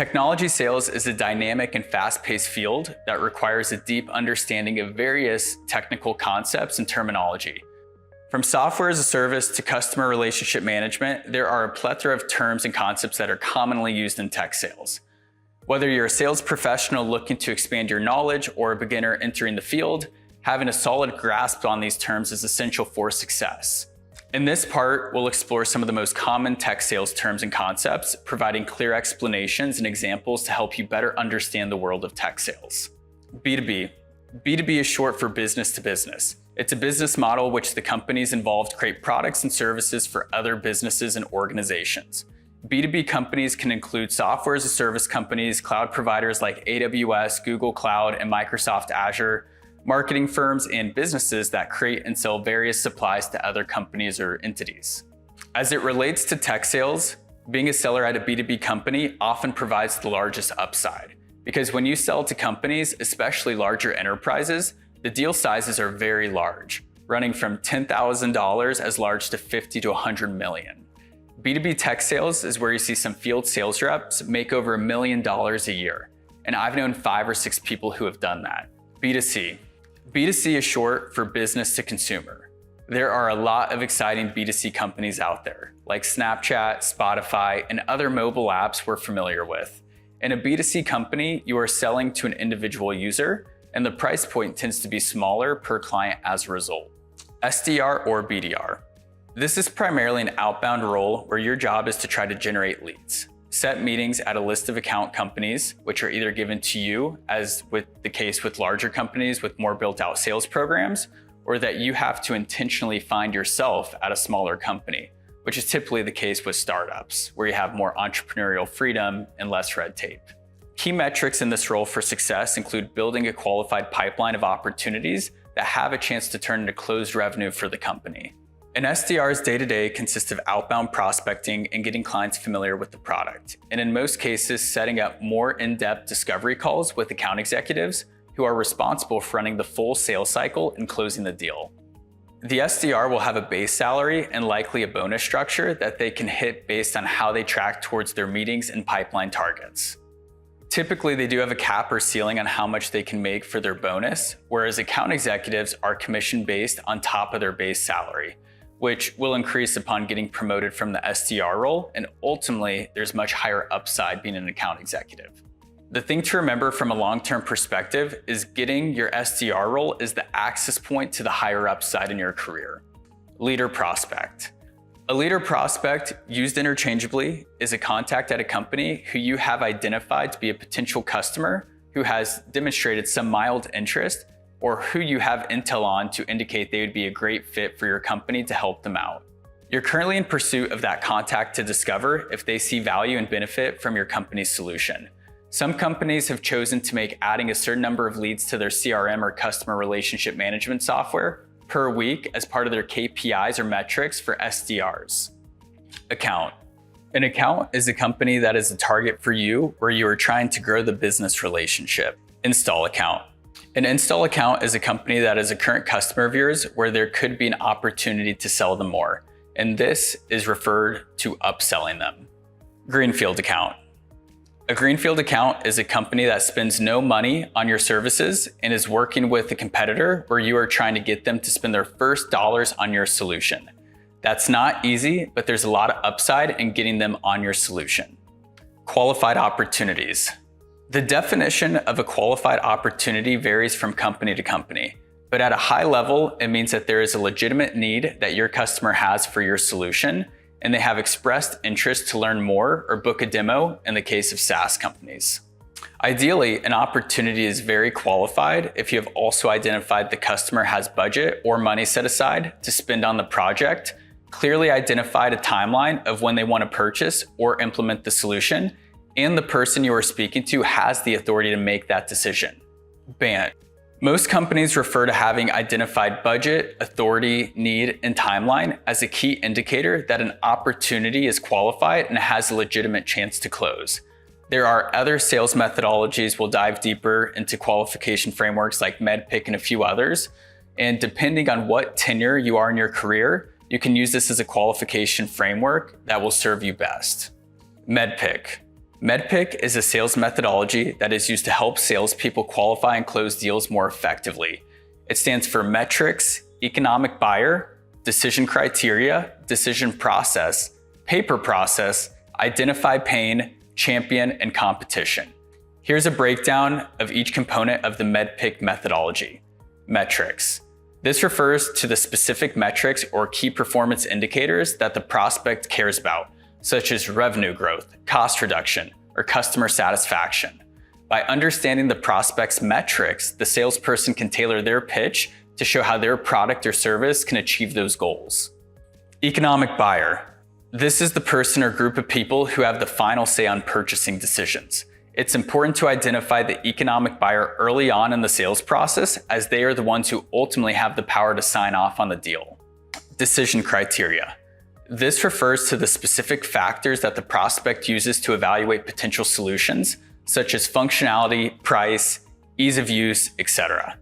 Technology sales is a dynamic and fast-paced field that requires a deep understanding of various technical concepts and terminology. From software as a service to customer relationship management, there are a plethora of terms and concepts that are commonly used in tech sales. Whether you're a sales professional looking to expand your knowledge or a beginner entering the field, having a solid grasp on these terms is essential for success. In this part, we'll explore some of the most common tech sales terms and concepts, providing clear explanations and examples to help you better understand the world of tech sales. B2B. B2B is short for business to business. It's a business model which the companies involved create products and services for other businesses and organizations. B2B companies can include software as a service companies, cloud providers like AWS, Google Cloud, and Microsoft Azure, marketing firms, and businesses that create and sell various supplies to other companies or entities. As it relates to tech sales, being a seller at a B2B company often provides the largest upside, because when you sell to companies, especially larger enterprises, the deal sizes are very large, running from $10,000 as large to $50 to $100 million. B2B tech sales is where you see some field sales reps make over $1 million a year, and I've known 5 or 6 people who have done that. B2C. B2C is short for business to consumer. There are a lot of exciting B2C companies out there, like Snapchat, Spotify, and other mobile apps we're familiar with. In a B2C company, you are selling to an individual user, and the price point tends to be smaller per client as a result. SDR or BDR. This is primarily an outbound role where your job is to try to generate leads. Set meetings at a list of account companies, which are either given to you, as with the case with larger companies with more built-out sales programs, or that you have to intentionally find yourself at a smaller company, which is typically the case with startups, where you have more entrepreneurial freedom and less red tape. Key metrics in this role for success include building a qualified pipeline of opportunities that have a chance to turn into closed revenue for the company. An SDR's day-to-day consists of outbound prospecting and getting clients familiar with the product, and in most cases, setting up more in-depth discovery calls with account executives who are responsible for running the full sales cycle and closing the deal. The SDR will have a base salary and likely a bonus structure that they can hit based on how they track towards their meetings and pipeline targets. Typically, they do have a cap or ceiling on how much they can make for their bonus, whereas account executives are commission-based on top of their base salary, which will increase upon getting promoted from the SDR role, and ultimately, there's much higher upside being an account executive. The thing to remember from a long-term perspective is getting your SDR role is the access point to the higher upside in your career. Leader prospect. A leader prospect, used interchangeably, is a contact at a company who you have identified to be a potential customer who has demonstrated some mild interest, or who you have intel on to indicate they would be a great fit for your company to help them out. You're currently in pursuit of that contact to discover if they see value and benefit from your company's solution. Some companies have chosen to make adding a certain number of leads to their CRM or customer relationship management software per week as part of their KPIs or metrics for SDRs. Account. An account is a company that is a target for you where you are trying to grow the business relationship. Install account. An install account is a company that is a current customer of yours where there could be an opportunity to sell them more, and this is referred to upselling them. Greenfield account. A greenfield account is a company that spends no money on your services and is working with a competitor where you are trying to get them to spend their first dollars on your solution. That's not easy, but there's a lot of upside in getting them on your solution. Qualified opportunities. The definition of a qualified opportunity varies from company to company, but at a high level, it means that there is a legitimate need that your customer has for your solution, and they have expressed interest to learn more or book a demo in the case of SaaS companies. Ideally, an opportunity is very qualified if you have also identified the customer has budget or money set aside to spend on the project, clearly identified a timeline of when they want to purchase or implement the solution, and the person you are speaking to has the authority to make that decision. BANT. Most companies refer to having identified budget, authority, need, and timeline as a key indicator that an opportunity is qualified and has a legitimate chance to close. There are other sales methodologies we'll dive deeper into qualification frameworks like MEDDPICC and a few others, and depending on what tenure you are in your career, you can use this as a qualification framework that will serve you best. MEDDPICC. MEDDPICC is a sales methodology that is used to help salespeople qualify and close deals more effectively. It stands for metrics, economic buyer, decision criteria, decision process, paper process, identify pain, champion, and competition. Here's a breakdown of each component of the MEDDPICC methodology. Metrics. This refers to the specific metrics or key performance indicators that the prospect cares about, such as revenue growth, cost reduction, or customer satisfaction. By understanding the prospect's metrics, the salesperson can tailor their pitch to show how their product or service can achieve those goals. Economic buyer. This is the person or group of people who have the final say on purchasing decisions. It's important to identify the economic buyer early on in the sales process, as they are the ones who ultimately have the power to sign off on the deal. Decision criteria. This refers to the specific factors that the prospect uses to evaluate potential solutions, such as functionality, price, ease of use, etc.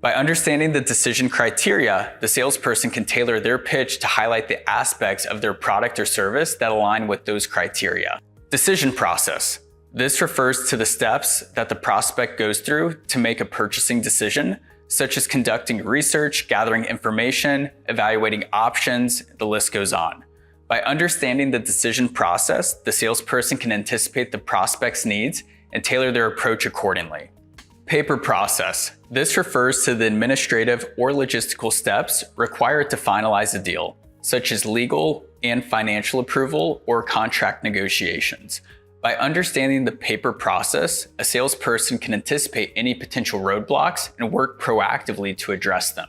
By understanding the decision criteria, the salesperson can tailor their pitch to highlight the aspects of their product or service that align with those criteria. Decision process. This refers to the steps that the prospect goes through to make a purchasing decision, such as conducting research, gathering information, evaluating options, the list goes on. By understanding the decision process, the salesperson can anticipate the prospect's needs and tailor their approach accordingly. Paper process. This refers to the administrative or logistical steps required to finalize a deal, such as legal and financial approval or contract negotiations. By understanding the paper process, a salesperson can anticipate any potential roadblocks and work proactively to address them.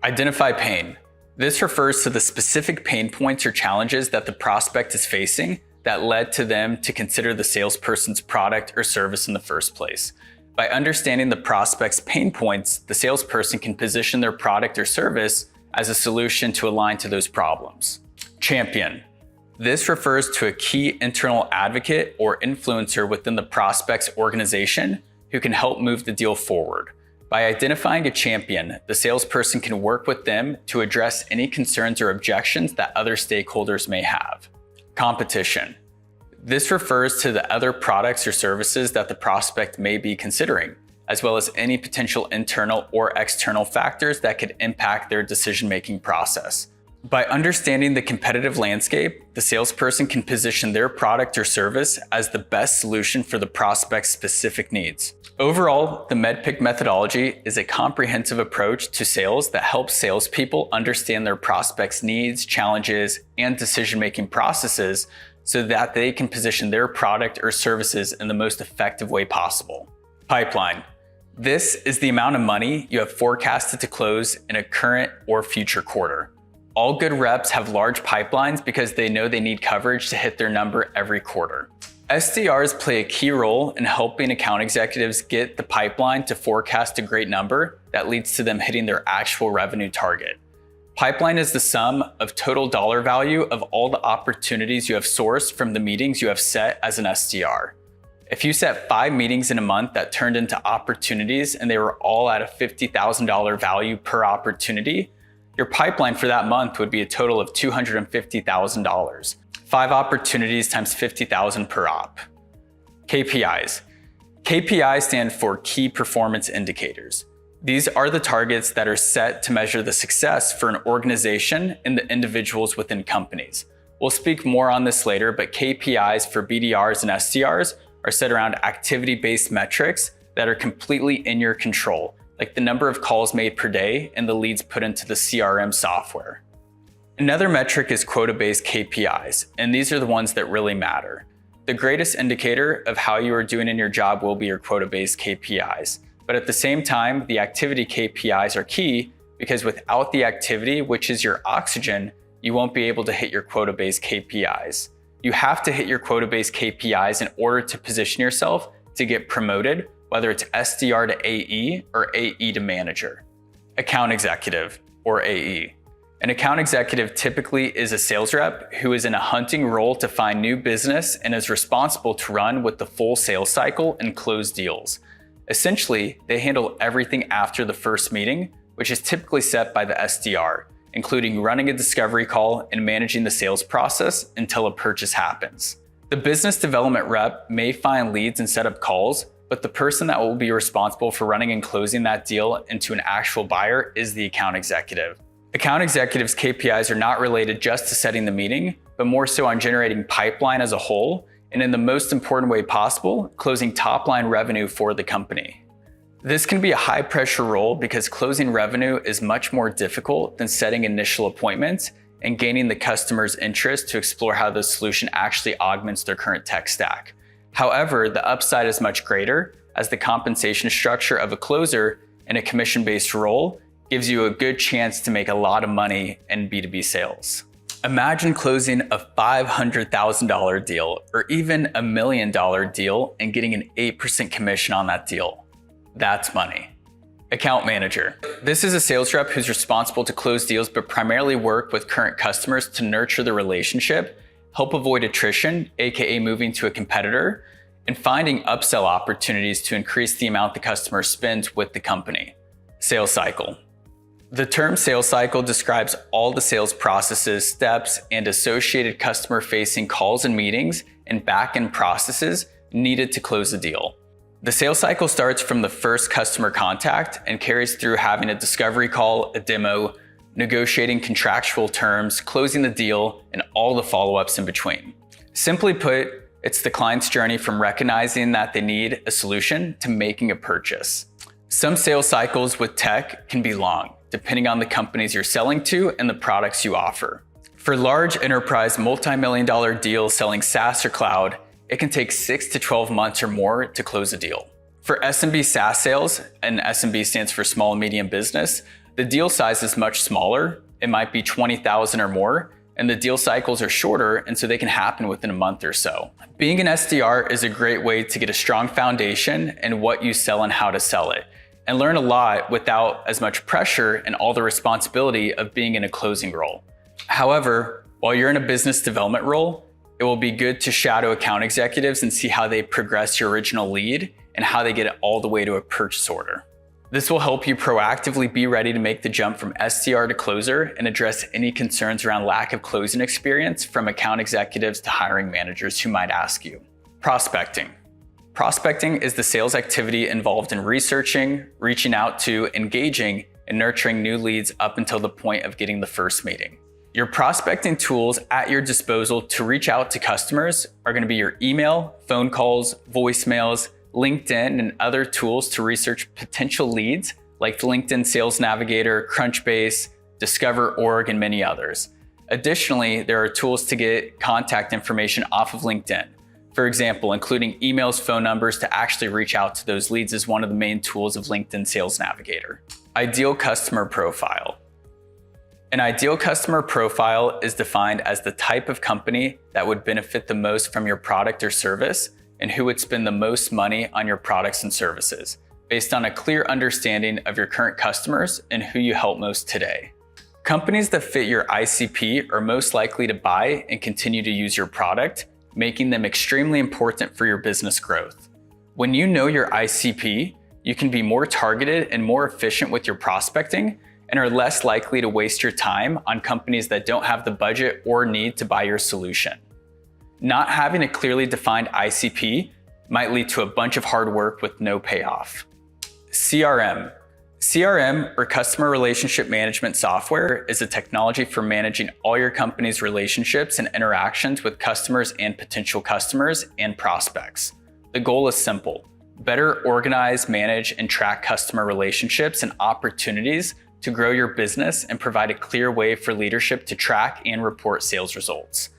Identify pain. This refers to the specific pain points or challenges that the prospect is facing that led to them to consider the salesperson's product or service in the first place. By understanding the prospect's pain points, the salesperson can position their product or service as a solution to align to those problems. Champion. This refers to a key internal advocate or influencer within the prospect's organization who can help move the deal forward. By identifying a champion, the salesperson can work with them to address any concerns or objections that other stakeholders may have. Competition. This refers to the other products or services that the prospect may be considering, as well as any potential internal or external factors that could impact their decision-making process. By understanding the competitive landscape, the salesperson can position their product or service as the best solution for the prospect's specific needs. Overall, the MEDDPICC methodology is a comprehensive approach to sales that helps salespeople understand their prospects' needs, challenges, and decision-making processes so that they can position their product or services in the most effective way possible. Pipeline. This is the amount of money you have forecasted to close in a current or future quarter. All good reps have large pipelines because they know they need coverage to hit their number every quarter. SDRs play a key role in helping account executives get the pipeline to forecast a great number that leads to them hitting their actual revenue target. Pipeline is the sum of total dollar value of all the opportunities you have sourced from the meetings you have set as an SDR. If you set 5 meetings in a month that turned into opportunities and they were all at a $50,000 value per opportunity, your pipeline for that month would be a total of $250,000. 5 opportunities times $50,000 per op. KPIs. KPIs stand for Key Performance Indicators. These are the targets that are set to measure the success for an organization and the individuals within companies. We'll speak more on this later, but KPIs for BDRs and SDRs are set around activity-based metrics that are completely in your control, like the number of calls made per day and the leads put into the CRM software. Another metric is quota-based KPIs, and these are the ones that really matter. The greatest indicator of how you are doing in your job will be your quota-based KPIs. But at the same time, the activity KPIs are key because without the activity, which is your oxygen, you won't be able to hit your quota-based KPIs. You have to hit your quota-based KPIs in order to position yourself to get promoted, whether it's SDR to AE or AE to manager. Account executive, or AE. An account executive typically is a sales rep who is in a hunting role to find new business and is responsible to run with the full sales cycle and close deals. Essentially, they handle everything after the first meeting, which is typically set by the SDR, including running a discovery call and managing the sales process until a purchase happens. The business development rep may find leads and set up calls, but the person that will be responsible for running and closing that deal into an actual buyer is the account executive. Account executives' KPIs are not related just to setting the meeting, but more so on generating pipeline as a whole, and in the most important way possible, closing top-line revenue for the company. This can be a high-pressure role because closing revenue is much more difficult than setting initial appointments and gaining the customer's interest to explore how the solution actually augments their current tech stack. However, the upside is much greater as the compensation structure of a closer in a commission-based role gives you a good chance to make a lot of money in B2B sales. Imagine closing a $500,000 deal or even $1 million deal and getting an 8% commission on that deal. That's money. Account manager. This is a sales rep who's responsible to close deals but primarily work with current customers to nurture the relationship, help avoid attrition, aka moving to a competitor, and finding upsell opportunities to increase the amount the customer spends with the company. Sales cycle. The term sales cycle describes all the sales processes, steps, and associated customer-facing calls and meetings and back-end processes needed to close the deal. The sales cycle starts from the first customer contact and carries through having a discovery call, a demo, negotiating contractual terms, closing the deal, and all the follow-ups in between. Simply put, it's the client's journey from recognizing that they need a solution to making a purchase. Some sales cycles with tech can be long, depending on the companies you're selling to and the products you offer. For large enterprise multi-million-dollar deals selling SaaS or cloud, it can take 6 to 12 months or more to close a deal. For SMB SaaS sales, and SMB stands for small and medium business, the deal size is much smaller. It might be 20,000 or more, and the deal cycles are shorter, and so they can happen within a month or so. Being an SDR is a great way to get a strong foundation in what you sell and how to sell it, and learn a lot without as much pressure and all the responsibility of being in a closing role. However, while you're in a business development role, it will be good to shadow account executives and see how they progress your original lead and how they get it all the way to a purchase order. This will help you proactively be ready to make the jump from SDR to closer and address any concerns around lack of closing experience from account executives to hiring managers who might ask you. Prospecting. Prospecting is the sales activity involved in researching, reaching out to, engaging, and nurturing new leads up until the point of getting the first meeting. Your prospecting tools at your disposal to reach out to customers are going to be your email, phone calls, voicemails, LinkedIn, and other tools to research potential leads like the LinkedIn Sales Navigator, Crunchbase, Discover.org, and many others. Additionally, there are tools to get contact information off of LinkedIn. For example, including emails, phone numbers to actually reach out to those leads is one of the main tools of LinkedIn Sales Navigator. Ideal customer profile. An ideal customer profile is defined as the type of company that would benefit the most from your product or service and who would spend the most money on your products and services, based on a clear understanding of your current customers and who you help most today. Companies that fit your ICP are most likely to buy and continue to use your product, making them extremely important for your business growth. When you know your ICP, you can be more targeted and more efficient with your prospecting and are less likely to waste your time on companies that don't have the budget or need to buy your solution. Not having a clearly defined ICP might lead to a bunch of hard work with no payoff. CRM. CRM, or Customer Relationship Management Software, is a technology for managing all your company's relationships and interactions with customers and potential customers and prospects. The goal is simple: better organize, manage, and track customer relationships and opportunities to grow your business and provide a clear way for leadership to track and report sales results.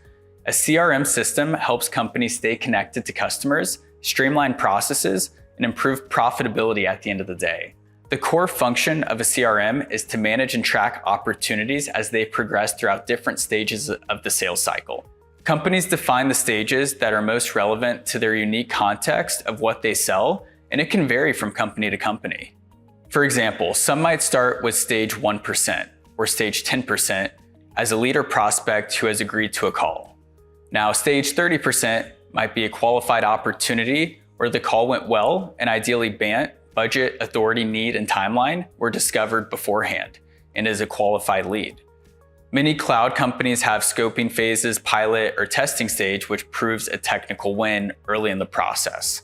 A CRM system helps companies stay connected to customers, streamline processes, and improve profitability at the end of the day. The core function of a CRM is to manage and track opportunities as they progress throughout different stages of the sales cycle. Companies define the stages that are most relevant to their unique context of what they sell, and it can vary from company to company. For example, some might start with stage 1% or stage 10% as a lead or prospect who has agreed to a call. Now, stage 30% might be a qualified opportunity where the call went well and ideally BANT, budget, authority, need, and timeline were discovered beforehand and is a qualified lead. Many cloud companies have scoping phases, pilot, or testing stage, which proves a technical win early in the process.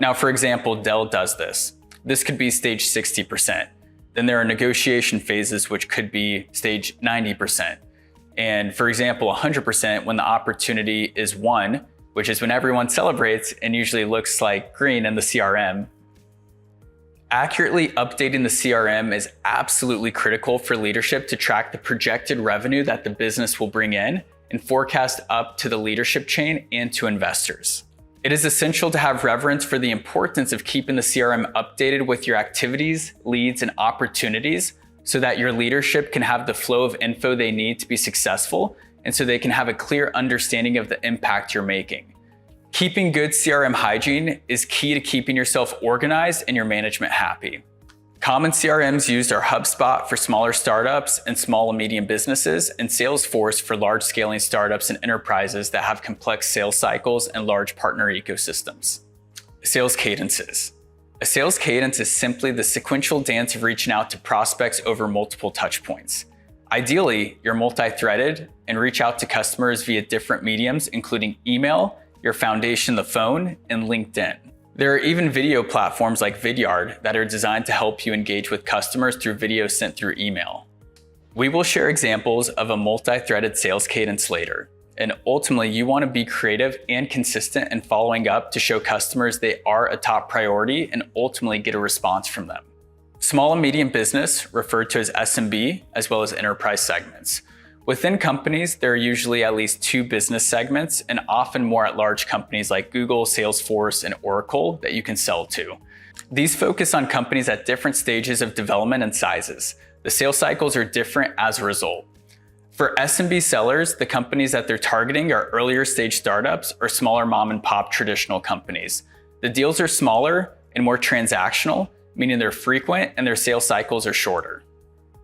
Now, for example, Dell does this. This could be stage 60%. Then there are negotiation phases, which could be stage 90%. And for example, 100% when the opportunity is won, which is when everyone celebrates and usually looks like green in the CRM. Accurately updating the CRM is absolutely critical for leadership to track the projected revenue that the business will bring in and forecast up to the leadership chain and to investors. It is essential to have reverence for the importance of keeping the CRM updated with your activities, leads, and opportunities so that your leadership can have the flow of info they need to be successful and so they can have a clear understanding of the impact you're making. Keeping good CRM hygiene is key to keeping yourself organized and your management happy. Common CRMs used are HubSpot for smaller startups and small and medium businesses, and Salesforce for large scaling startups and enterprises that have complex sales cycles and large partner ecosystems. Sales cadences. A sales cadence is simply the sequential dance of reaching out to prospects over multiple touch points. Ideally, you're multi-threaded and reach out to customers via different mediums, including email, your foundation, the phone, and LinkedIn. There are even video platforms like Vidyard that are designed to help you engage with customers through video sent through email. We will share examples of a multi-threaded sales cadence later. And ultimately, you want to be creative and consistent in following up to show customers they are a top priority and ultimately get a response from them. Small and medium business, referred to as SMB, as well as enterprise segments. Within companies, there are usually at least 2 business segments and often more at large companies like Google, Salesforce, and Oracle that you can sell to. These focus on companies at different stages of development and sizes. The sales cycles are different as a result. For SMB sellers, the companies that they're targeting are earlier stage startups or smaller mom and pop traditional companies. The deals are smaller and more transactional, meaning they're frequent and their sales cycles are shorter.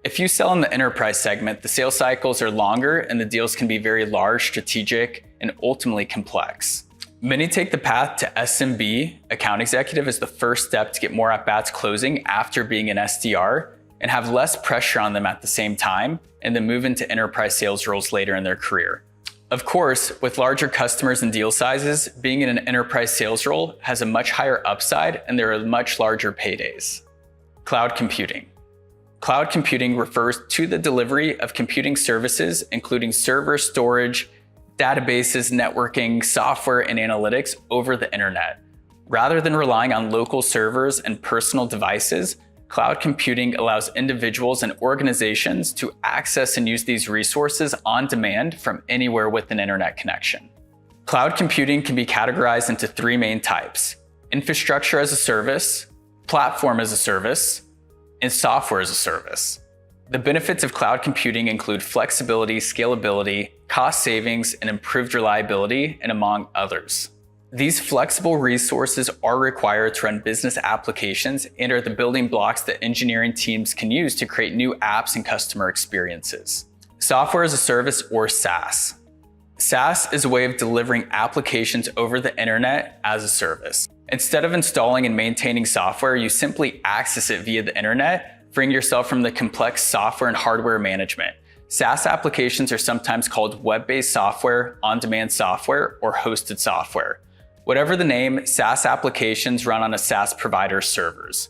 If you sell in the enterprise segment, the sales cycles are longer and the deals can be very large, strategic, and ultimately complex. Many take the path to SMB account executive as the first step to get more at-bats closing after being an SDR and have less pressure on them at the same time, and then move into enterprise sales roles later in their career. Of course, with larger customers and deal sizes, being in an enterprise sales role has a much higher upside and there are much larger paydays. Cloud computing. Cloud computing refers to the delivery of computing services, including server storage, databases, networking, software, and analytics over the internet. Rather than relying on local servers and personal devices, cloud computing allows individuals and organizations to access and use these resources on demand from anywhere with an internet connection. Cloud computing can be categorized into 3 main types: infrastructure as a service, platform as a service, and software as a service. The benefits of cloud computing include flexibility, scalability, cost savings, and improved reliability, and among others. These flexible resources are required to run business applications and are the building blocks that engineering teams can use to create new apps and customer experiences. Software as a service, or SaaS. SaaS is a way of delivering applications over the internet as a service. Instead of installing and maintaining software, you simply access it via the internet, freeing yourself from the complex software and hardware management. SaaS applications are sometimes called web-based software, on-demand software, or hosted software. Whatever the name, SaaS applications run on a SaaS provider's servers.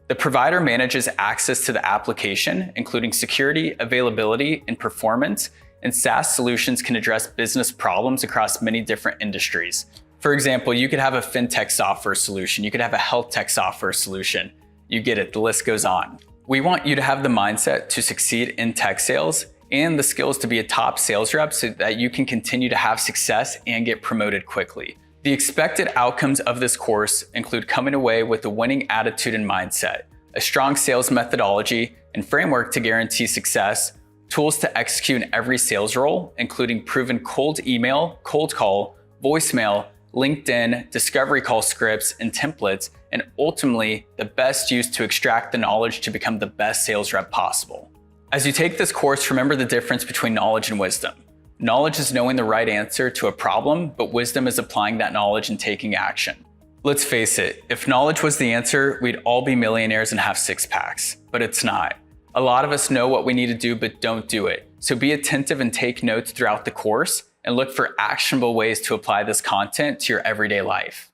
The provider manages access to the application, including security, availability, and performance, and SaaS solutions can address business problems across many different industries. For example, you could have a fintech software solution, you could have a health tech software solution. You get it, the list goes on. We want you to have the mindset to succeed in tech sales and the skills to be a top sales rep so that you can continue to have success and get promoted quickly. The expected outcomes of this course include coming away with a winning attitude and mindset, a strong sales methodology and framework to guarantee success, tools to execute in every sales role, including proven cold email, cold call, voicemail, LinkedIn, discovery call scripts, and templates, and ultimately the best use to extract the knowledge to become the best sales rep possible. As you take this course, remember the difference between knowledge and wisdom. Knowledge is knowing the right answer to a problem, but wisdom is applying that knowledge and taking action. Let's face it, if knowledge was the answer, we'd all be millionaires and have 6-packs, but it's not. A lot of us know what we need to do, but don't do it. So be attentive and take notes throughout the course and look for actionable ways to apply this content to your everyday life.